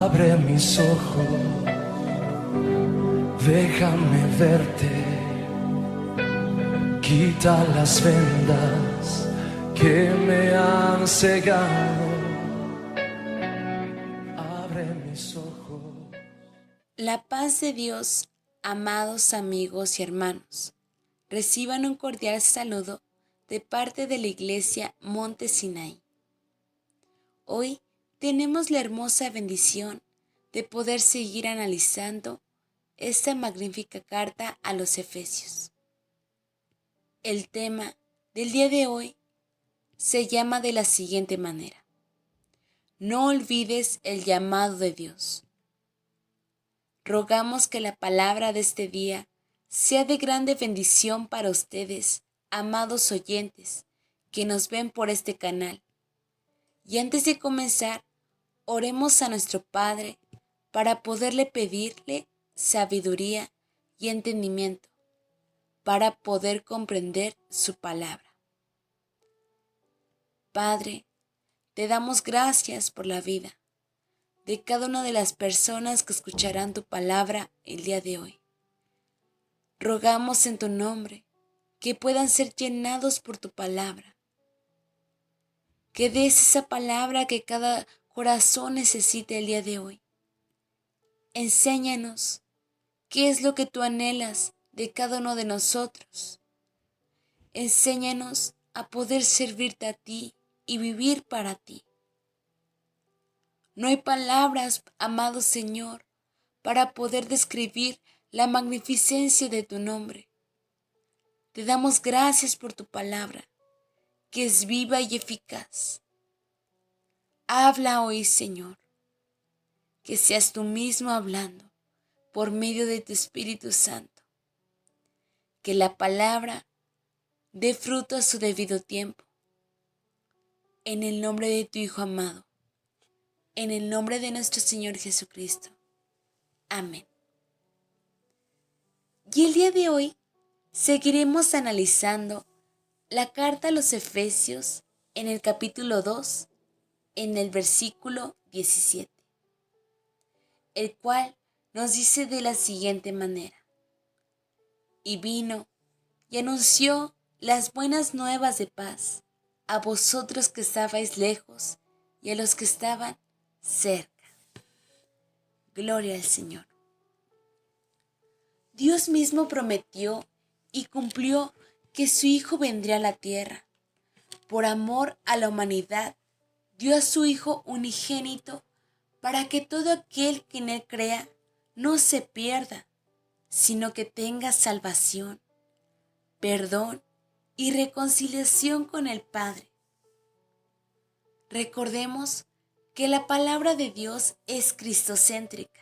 Abre mis ojos, déjame verte, quita las vendas que me han cegado. Abre mis ojos. La paz de Dios, amados amigos y hermanos, reciban un cordial saludo de parte de la Iglesia Monte Sinaí. Hoy tenemos la hermosa bendición de poder seguir analizando esta magnífica carta a los Efesios. El tema del día de hoy se llama de la siguiente manera: no olvides el llamado de Dios. Rogamos que la palabra de este día sea de grande bendición para ustedes, amados oyentes, que nos ven por este canal. Y antes de comenzar, oremos a nuestro Padre para poderle pedirle sabiduría y entendimiento, para poder comprender su palabra. Padre, te damos gracias por la vida de cada una de las personas que escucharán tu palabra el día de hoy. Rogamos en tu nombre que puedan ser llenados por tu palabra, que des esa palabra que cada corazón necesita el día de hoy. Enséñanos qué es lo que tú anhelas de cada uno de nosotros. Enséñanos a poder servirte a ti y vivir para ti. No hay palabras, amado Señor, para poder describir la magnificencia de tu nombre. Te damos gracias por tu palabra, que es viva y eficaz. Habla hoy, Señor, que seas tú mismo hablando por medio de tu Espíritu Santo. Que la palabra dé fruto a su debido tiempo. En el nombre de tu Hijo amado, en el nombre de nuestro Señor Jesucristo. Amén. Y el día de hoy seguiremos analizando la carta a los Efesios en el capítulo 2, en el versículo 17, el cual nos dice de la siguiente manera: y vino y anunció las buenas nuevas de paz a vosotros que estabais lejos y a los que estaban cerca. Gloria al Señor. Dios mismo prometió y cumplió que su Hijo vendría a la tierra. Por amor a la humanidad, dio a su Hijo unigénito para que todo aquel que en él crea no se pierda, sino que tenga salvación, perdón y reconciliación con el Padre. Recordemos que la palabra de Dios es cristocéntrica.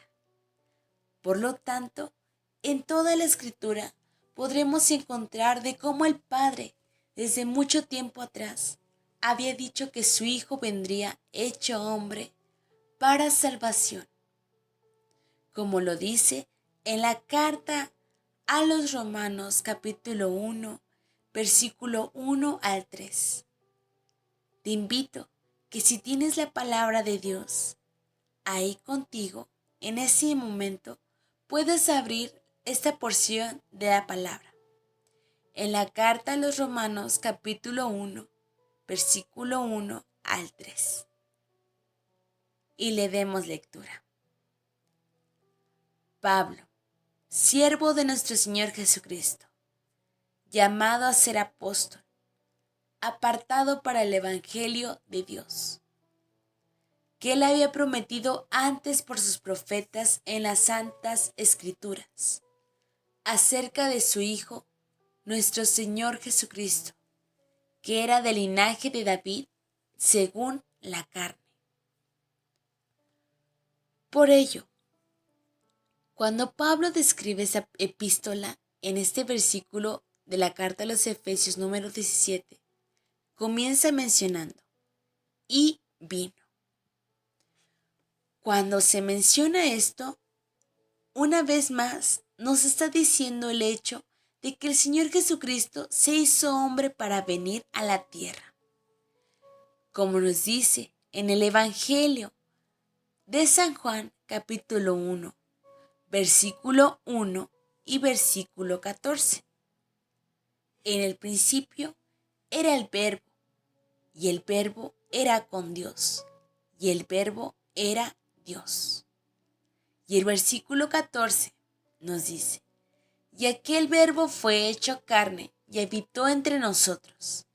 Por lo tanto, en toda la Escritura podremos encontrar de cómo el Padre, desde mucho tiempo atrás, había dicho que su Hijo vendría hecho hombre para salvación, como lo dice en la carta a los Romanos capítulo 1, versículo 1 al 3. Te invito que si tienes la palabra de Dios ahí contigo, en ese momento puedes abrir esta porción de la palabra. En la carta a los Romanos capítulo 1, versículo 1 al 3. Y le demos lectura. Pablo, siervo de nuestro Señor Jesucristo, llamado a ser apóstol, apartado para el Evangelio de Dios, que él había prometido antes por sus profetas en las santas Escrituras, acerca de su Hijo, nuestro Señor Jesucristo, que era del linaje de David según la carne. Por ello, cuando Pablo describe esa epístola en este versículo de la carta a los Efesios número 17, comienza mencionando: y vino. Cuando se menciona esto, una vez más nos está diciendo el hecho de que el Señor Jesucristo se hizo hombre para venir a la tierra. Como nos dice en el Evangelio, de San Juan capítulo 1, versículo 1 y versículo 14. En el principio era el Verbo, y el Verbo era con Dios, y el Verbo era Dios. Y el versículo 14 nos dice: y aquel Verbo fue hecho carne y habitó entre nosotros.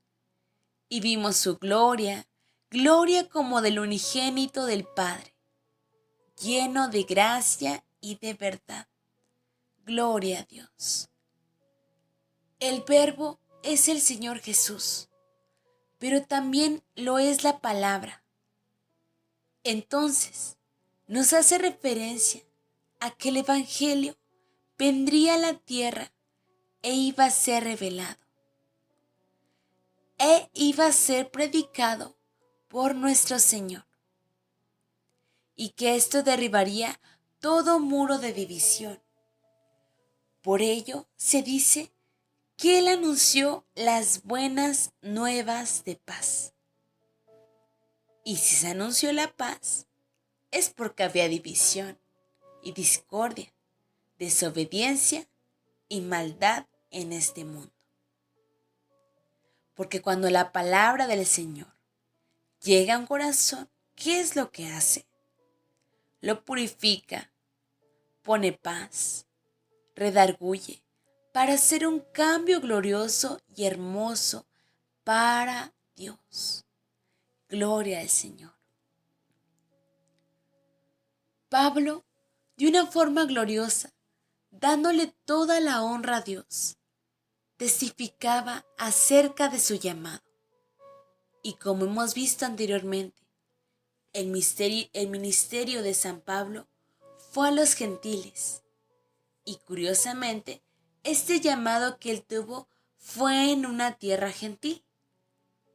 Y vimos su gloria, gloria como del unigénito del Padre, lleno de gracia y de verdad. Gloria a Dios. El Verbo es el Señor Jesús, pero también lo es la palabra. Entonces, nos hace referencia a que el Evangelio vendría a la tierra e iba a ser revelado. E iba a ser predicado por nuestro Señor. Y que esto derribaría todo muro de división. Por ello se dice que Él anunció las buenas nuevas de paz. Y si se anunció la paz, es porque había división y discordia, desobediencia y maldad en este mundo. Porque cuando la palabra del Señor llega a un corazón, ¿qué es lo que hace? Lo purifica, pone paz, redarguye, para hacer un cambio glorioso y hermoso para Dios. Gloria al Señor. Pablo, de una forma gloriosa, dándole toda la honra a Dios, testificaba acerca de su llamado. Y como hemos visto anteriormente, el ministerio de San Pablo fue a los gentiles. Y curiosamente, este llamado que él tuvo fue en una tierra gentil,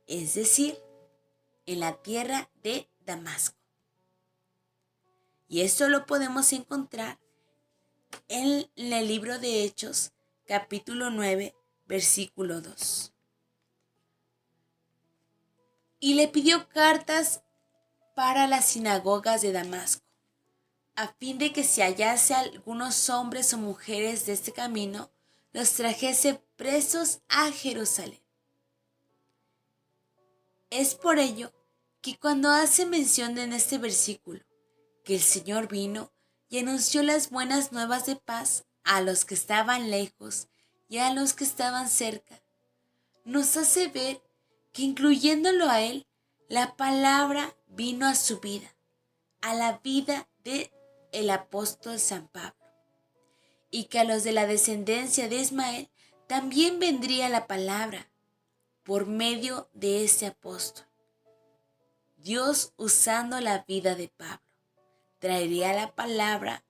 es decir, en la tierra de Damasco. Y esto lo podemos encontrar en el libro de Hechos, capítulo 9, versículo 2. Y le pidió cartas para las sinagogas de Damasco, a fin de que si hallase algunos hombres o mujeres de este camino, los trajese presos a Jerusalén. Es por ello que cuando hace mención en este versículo que el Señor vino y anunció las buenas nuevas de paz a los que estaban lejos y a los que estaban cerca, nos hace ver que incluyéndolo a Él, la palabra vino a su vida, a la vida del apóstol San Pablo, y que a los de la descendencia de Ismael también vendría la palabra por medio de ese apóstol. Dios, usando la vida de Pablo, traería la palabra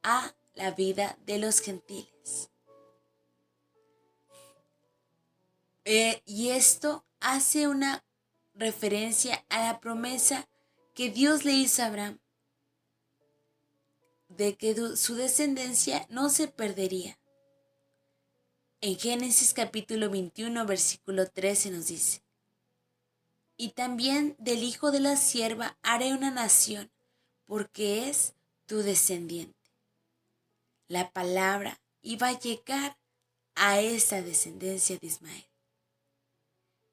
a la vida de los gentiles. Y esto hace una referencia a la promesa que Dios le hizo a Abraham, de que su descendencia no se perdería. En Génesis capítulo 21, versículo 13 nos dice: y también del hijo de la sierva haré una nación, porque es tu descendiente. La palabra iba a llegar a esa descendencia de Ismael.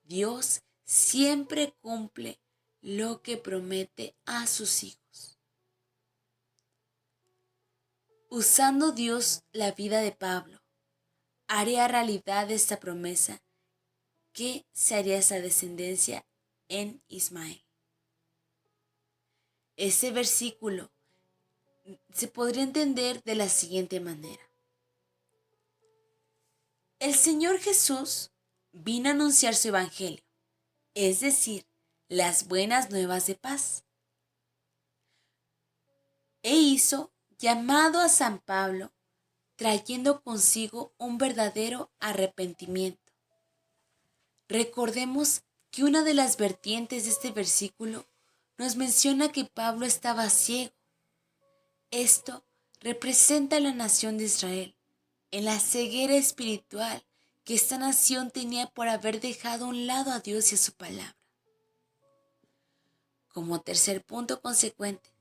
Dios siempre cumple lo que promete a sus hijos. Usando Dios la vida de Pablo, haría realidad esta promesa que se haría esa descendencia en Ismael. Ese versículo se podría entender de la siguiente manera. El Señor Jesús vino a anunciar su evangelio, es decir, las buenas nuevas de paz. E hizo llamado a San Pablo, trayendo consigo un verdadero arrepentimiento. Recordemos que una de las vertientes de este versículo nos menciona que Pablo estaba ciego. Esto representa a la nación de Israel, en la ceguera espiritual que esta nación tenía por haber dejado a un lado a Dios y a su palabra. Como tercer punto consecuente,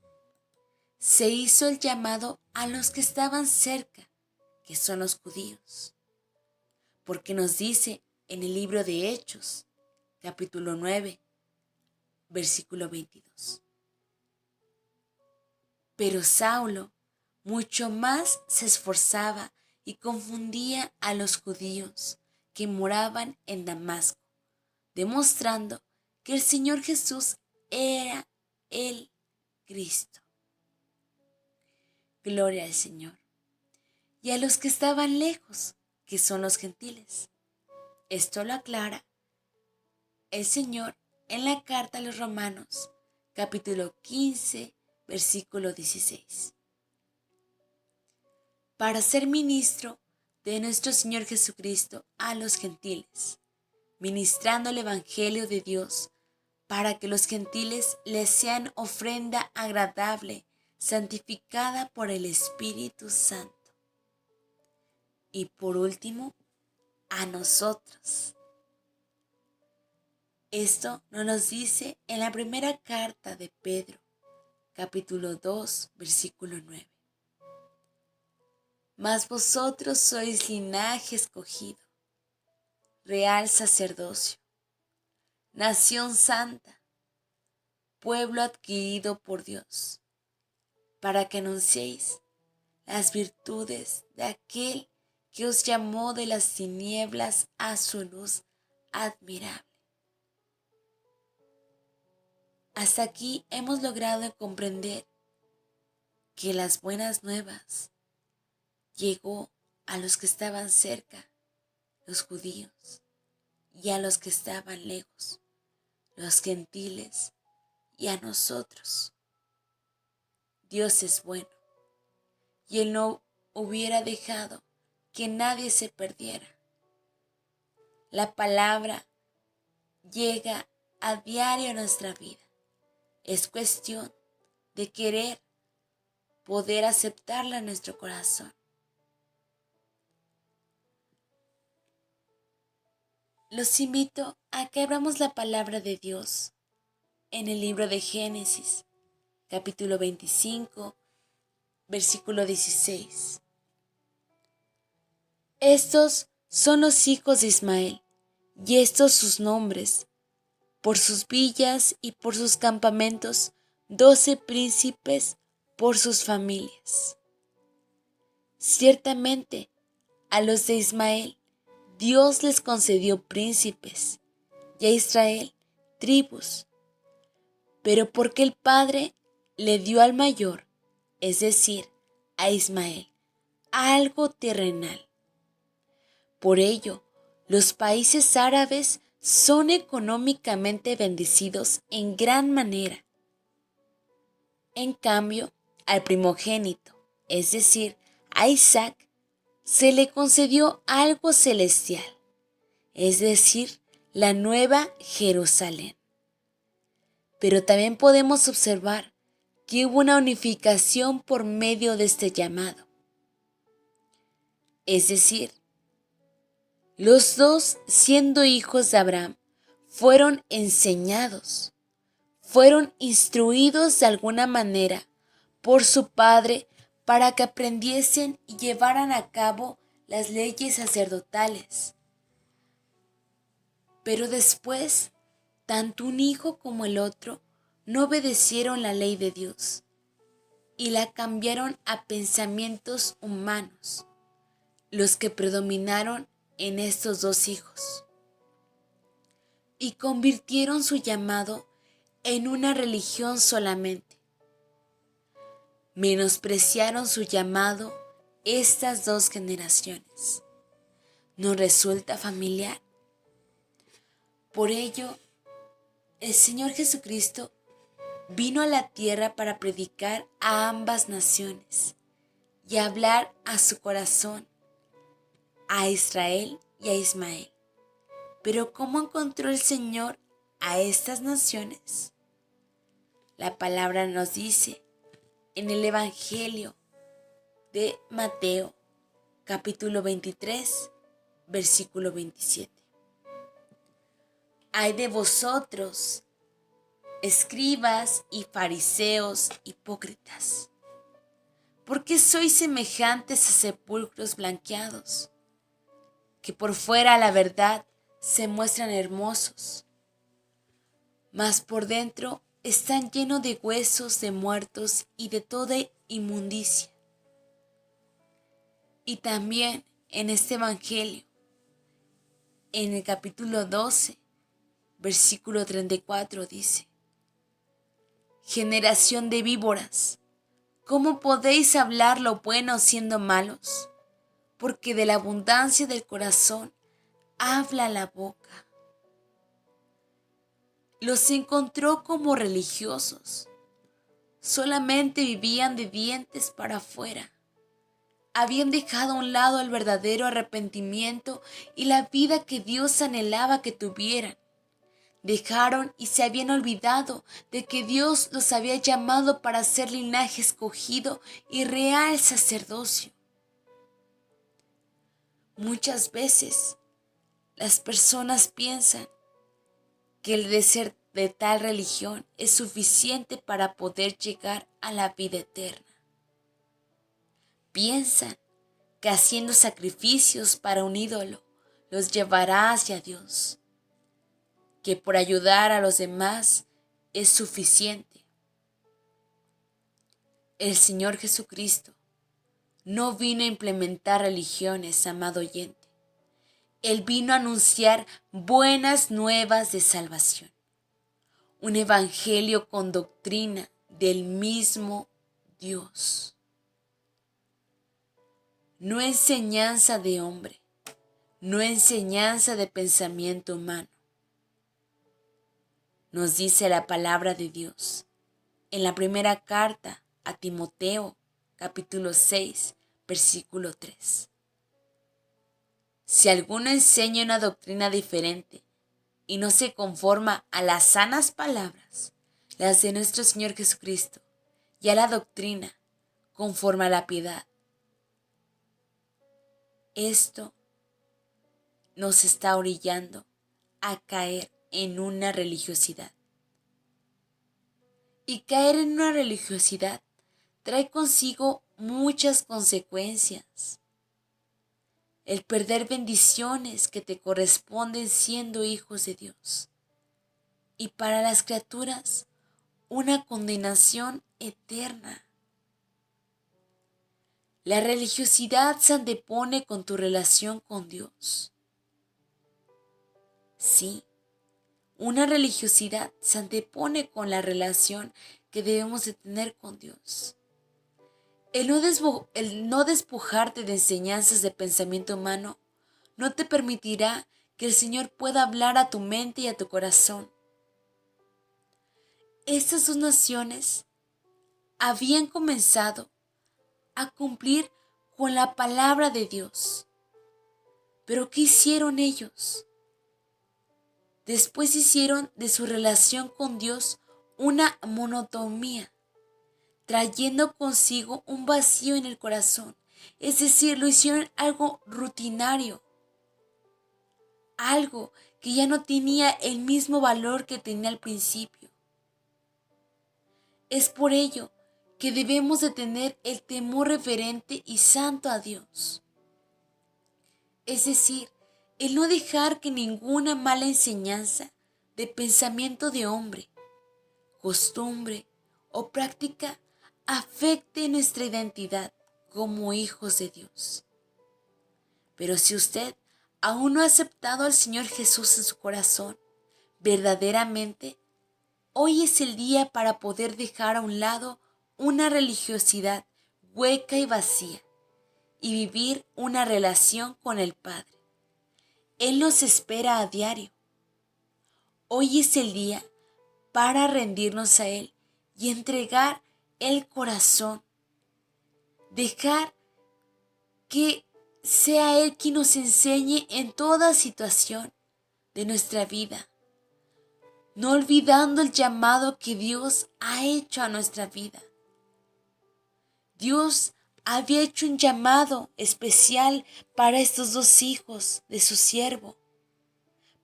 se hizo el llamado a los que estaban cerca, que son los judíos. Porque nos dice en el libro de Hechos, capítulo 9, versículo 22. Pero Saulo mucho más se esforzaba y confundía a los judíos que moraban en Damasco, demostrando que el Señor Jesús era el Cristo. Gloria al Señor. Y a los que estaban lejos, que son los gentiles. Esto lo aclara el Señor en la carta a los Romanos, capítulo 15, versículo 16. Para ser ministro de nuestro Señor Jesucristo a los gentiles, ministrando el Evangelio de Dios, para que los gentiles les sean ofrenda agradable, santificada por el Espíritu Santo. Y por último, a nosotros. Esto nos dice en la primera carta de Pedro, capítulo 2, versículo 9. Mas vosotros sois linaje escogido, real sacerdocio, nación santa, pueblo adquirido por Dios, para que anunciéis las virtudes de aquel que os llamó de las tinieblas a su luz admirable. Hasta aquí hemos logrado comprender que las buenas nuevas llegó a los que estaban cerca, los judíos, y a los que estaban lejos, los gentiles, y a nosotros. Dios es bueno, y Él no hubiera dejado que nadie se perdiera. La palabra llega a diario a nuestra vida. Es cuestión de querer poder aceptarla en nuestro corazón. Los invito a que abramos la palabra de Dios en el libro de Génesis, capítulo 25, versículo 16. Estos son los hijos de Ismael, y estos sus nombres, por sus villas y por sus campamentos, 12 príncipes por sus familias. Ciertamente, a los de Ismael, Dios les concedió príncipes, y a Israel tribus, pero porque el Padre le dio al mayor, es decir, a Ismael, algo terrenal. Por ello, los países árabes son económicamente bendecidos en gran manera. En cambio, al primogénito, es decir, a Isaac, se le concedió algo celestial, es decir, la nueva Jerusalén. Pero también podemos observar que hubo una unificación por medio de este llamado. Es decir, los dos, siendo hijos de Abraham, fueron enseñados, fueron instruidos de alguna manera por su padre para que aprendiesen y llevaran a cabo las leyes sacerdotales. Pero después, tanto un hijo como el otro no obedecieron la ley de Dios y la cambiaron a pensamientos humanos, los que predominaron en estos dos hijos, y convirtieron su llamado en una religión solamente. Menospreciaron su llamado estas dos generaciones. ¿Nos resulta familiar? Por ello, el Señor Jesucristo vino a la tierra para predicar a ambas naciones y hablar a su corazón, a Israel y a Ismael. Pero ¿cómo encontró el Señor a estas naciones? La palabra nos dice en el Evangelio de Mateo, capítulo 23, versículo 27. Ay de vosotros, escribas y fariseos hipócritas, ¿Por qué sois semejantes a sepulcros blanqueados, que por fuera la verdad se muestran hermosos, mas por dentro están llenos de huesos de muertos y de toda inmundicia? Y también en este evangelio, en el capítulo 12, versículo 34 dice: generación de víboras, ¿cómo podéis hablar lo bueno siendo malos? Porque de la abundancia del corazón habla la boca. Los encontró como religiosos. Solamente vivían de dientes para afuera. Habían dejado a un lado el verdadero arrepentimiento y la vida que Dios anhelaba que tuvieran. Dejaron y se habían olvidado de que Dios los había llamado para ser linaje escogido y real sacerdocio. Muchas veces las personas piensan que el de ser de tal religión es suficiente para poder llegar a la vida eterna. Piensan que haciendo sacrificios para un ídolo los llevará hacia Dios, que por ayudar a los demás es suficiente. El Señor Jesucristo no vino a implementar religiones, amado oyente. Él vino a anunciar buenas nuevas de salvación. Un evangelio con doctrina del mismo Dios. No enseñanza de hombre, no enseñanza de pensamiento humano. Nos dice la palabra de Dios en la primera carta a Timoteo, capítulo 6, versículo 3. Si alguno enseña una doctrina diferente y no se conforma a las sanas palabras, las de nuestro Señor Jesucristo, y a la doctrina conforme a la piedad, esto nos está orillando a caer en una religiosidad. Y caer en una religiosidad trae consigo muchas consecuencias. El perder bendiciones que te corresponden siendo hijos de Dios. Y para las criaturas, una condenación eterna. La religiosidad se antepone con tu relación con Dios. Sí, una religiosidad se antepone con la relación que debemos de tener con Dios. El no despojarte de enseñanzas de pensamiento humano no te permitirá que el Señor pueda hablar a tu mente y a tu corazón. Estas dos naciones habían comenzado a cumplir con la palabra de Dios. Pero ¿qué hicieron ellos? Después hicieron de su relación con Dios una monotonía, trayendo consigo un vacío en el corazón. Es decir, lo hicieron algo rutinario, algo que ya no tenía el mismo valor que tenía al principio. Es por ello que debemos de tener el temor reverente y santo a Dios. Es decir, el no dejar que ninguna mala enseñanza de pensamiento de hombre, costumbre o práctica afecte nuestra identidad como hijos de Dios. Pero si usted aún no ha aceptado al Señor Jesús en su corazón, verdaderamente, hoy es el día para poder dejar a un lado una religiosidad hueca y vacía y vivir una relación con el Padre. Él nos espera a diario. Hoy es el día para rendirnos a Él y entregar el corazón. Dejar que sea Él quien nos enseñe en toda situación de nuestra vida. No olvidando el llamado que Dios ha hecho a nuestra vida. Dios había hecho un llamado especial para estos dos hijos de su siervo,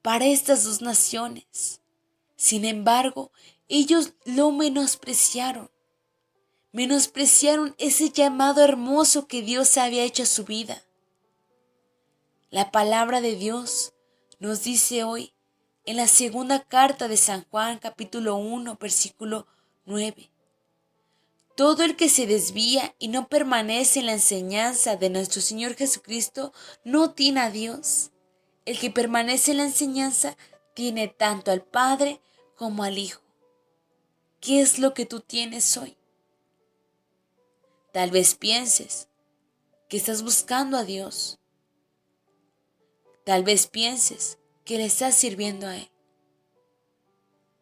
para estas dos naciones. Sin embargo, ellos lo menospreciaron. menospreciaron ese llamado hermoso que Dios había hecho a su vida. La palabra de Dios nos dice hoy en la segunda carta de San Juan, capítulo 1, versículo 9. Todo el que se desvía y no permanece en la enseñanza de nuestro Señor Jesucristo no tiene a Dios. El que permanece en la enseñanza tiene tanto al Padre como al Hijo. ¿Qué es lo que tú tienes hoy? Tal vez pienses que estás buscando a Dios. Tal vez pienses que le estás sirviendo a Él.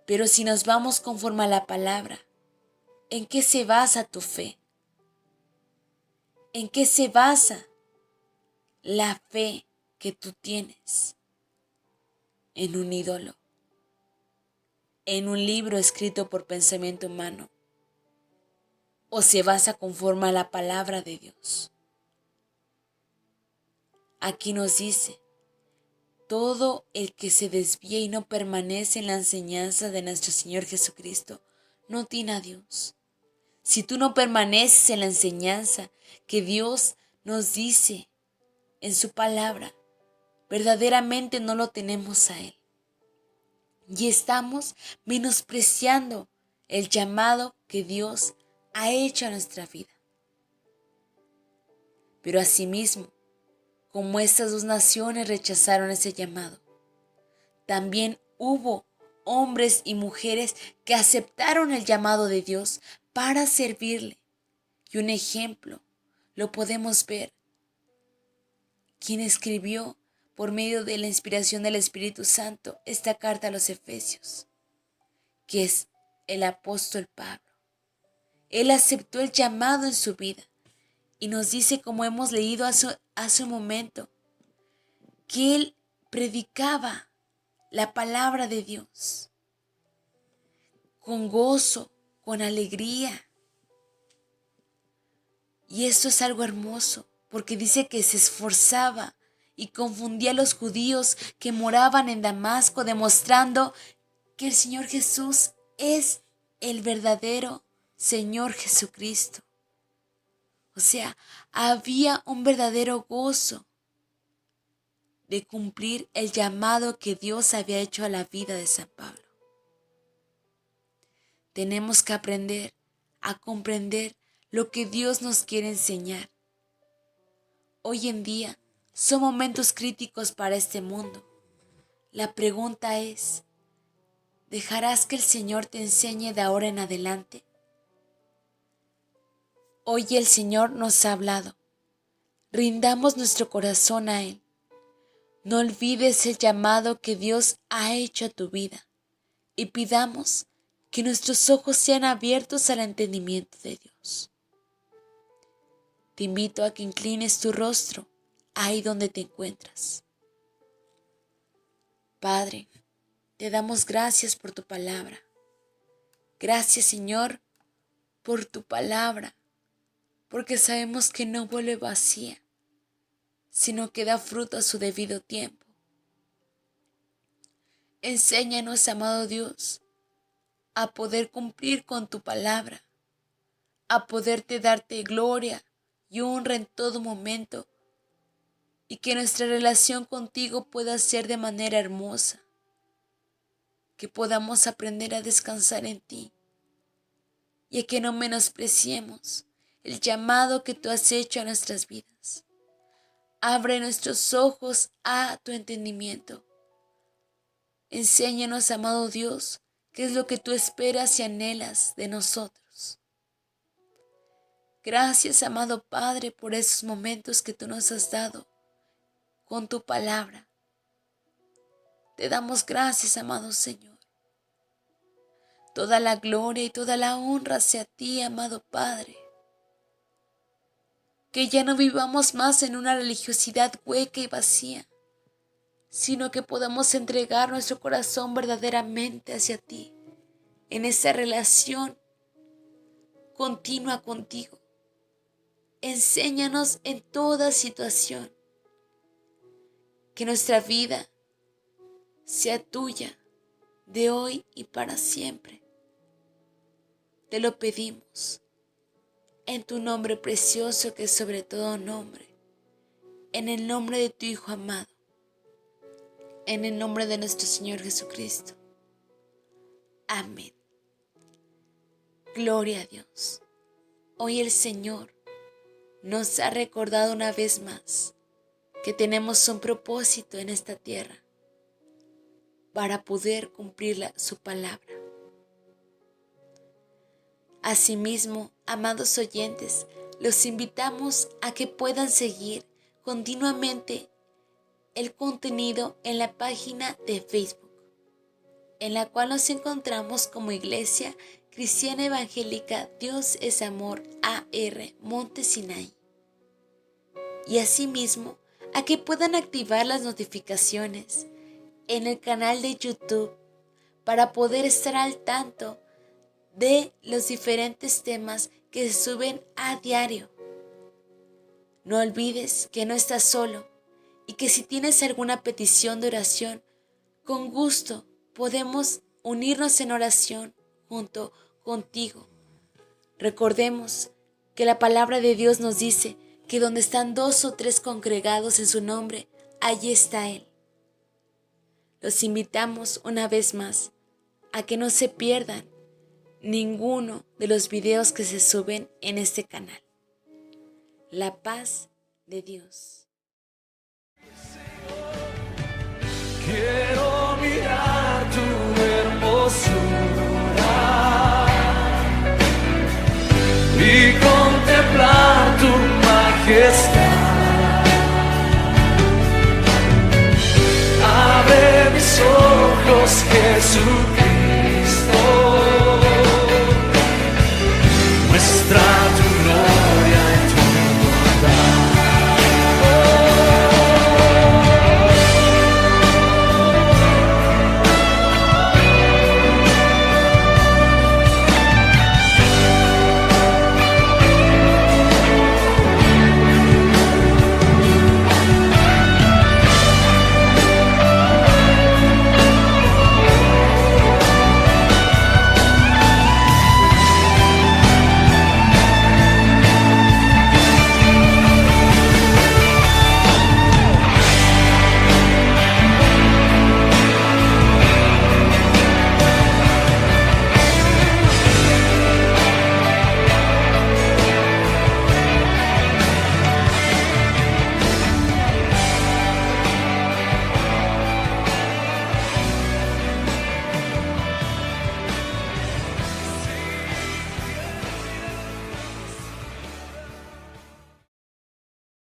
Pero si nos vamos conforme a la palabra, ¿en qué se basa tu fe? ¿En qué se basa la fe que tú tienes? ¿En un ídolo? ¿En un libro escrito por pensamiento humano? ¿O se basa conforme a la palabra de Dios? Aquí nos dice, todo el que se desvía y no permanece en la enseñanza de nuestro Señor Jesucristo no tiene a Dios. Si tú no permaneces en la enseñanza que Dios nos dice en su palabra, verdaderamente no lo tenemos a Él. Y estamos menospreciando el llamado que Dios ha hecho a nuestra vida. Pero asimismo, como estas dos naciones rechazaron ese llamado, también hubo hombres y mujeres que aceptaron el llamado de Dios para servirle. Y un ejemplo lo podemos ver. Quien escribió por medio de la inspiración del Espíritu Santo esta carta a los Efesios, que es el apóstol Pablo. Él aceptó el llamado en su vida y nos dice, como hemos leído hace un momento, que él predicaba la palabra de Dios con gozo, con alegría. Y esto es algo hermoso, porque dice que se esforzaba y confundía a los judíos que moraban en Damasco, demostrando que el Señor Jesús es el verdadero Señor Jesucristo. O sea, había un verdadero gozo de cumplir el llamado que Dios había hecho a la vida de San Pablo. Tenemos que aprender a comprender lo que Dios nos quiere enseñar. Hoy en día son momentos críticos para este mundo. La pregunta es, ¿dejarás que el Señor te enseñe de ahora en adelante? Hoy el Señor nos ha hablado. Rindamos nuestro corazón a Él. No olvides el llamado que Dios ha hecho a tu vida y pidamos que nuestros ojos sean abiertos al entendimiento de Dios. Te invito a que inclines tu rostro ahí donde te encuentras. Padre, te damos gracias por tu palabra. Gracias, Señor, por tu palabra, porque sabemos que no vuelve vacía, sino que da fruto a su debido tiempo. Enséñanos, amado Dios, a poder cumplir con tu palabra, a poderte darte gloria y honra en todo momento, y que nuestra relación contigo pueda ser de manera hermosa, que podamos aprender a descansar en ti, y a que no menospreciemos el llamado que tú has hecho a nuestras vidas. Abre nuestros ojos a tu entendimiento. Enséñanos, amado Dios, qué es lo que tú esperas y anhelas de nosotros. Gracias, amado Padre, por esos momentos que tú nos has dado con tu palabra. Te damos gracias, amado Señor. Toda la gloria y toda la honra sea a ti, amado Padre. Que ya no vivamos más en una religiosidad hueca y vacía, sino que podamos entregar nuestro corazón verdaderamente hacia ti, en esa relación continua contigo. Enséñanos en toda situación que nuestra vida sea tuya de hoy y para siempre. Te lo pedimos en tu nombre precioso que es sobre todo nombre, en el nombre de tu Hijo amado, en el nombre de nuestro Señor Jesucristo. Amén. Gloria a Dios. Hoy el Señor nos ha recordado una vez más que tenemos un propósito en esta tierra para poder cumplir su palabra. Asimismo, amados oyentes, los invitamos a que puedan seguir continuamente el contenido en la página de Facebook, en la cual nos encontramos como Iglesia Cristiana Evangélica Dios es Amor AR Monte Sinaí. Y asimismo, a que puedan activar las notificaciones en el canal de YouTube para poder estar al tanto de los diferentes temas que se suben a diario. No olvides que no estás solo y que si tienes alguna petición de oración, con gusto podemos unirnos en oración junto contigo. Recordemos que la palabra de Dios nos dice que donde están 2 o 3 congregados en su nombre, allí está Él. Los invitamos una vez más a que no se pierdan ninguno de los videos que se suben en este canal. La paz de Dios. Quiero mirar tu hermosura y contemplar tu majestad. Abre mis ojos, Jesús.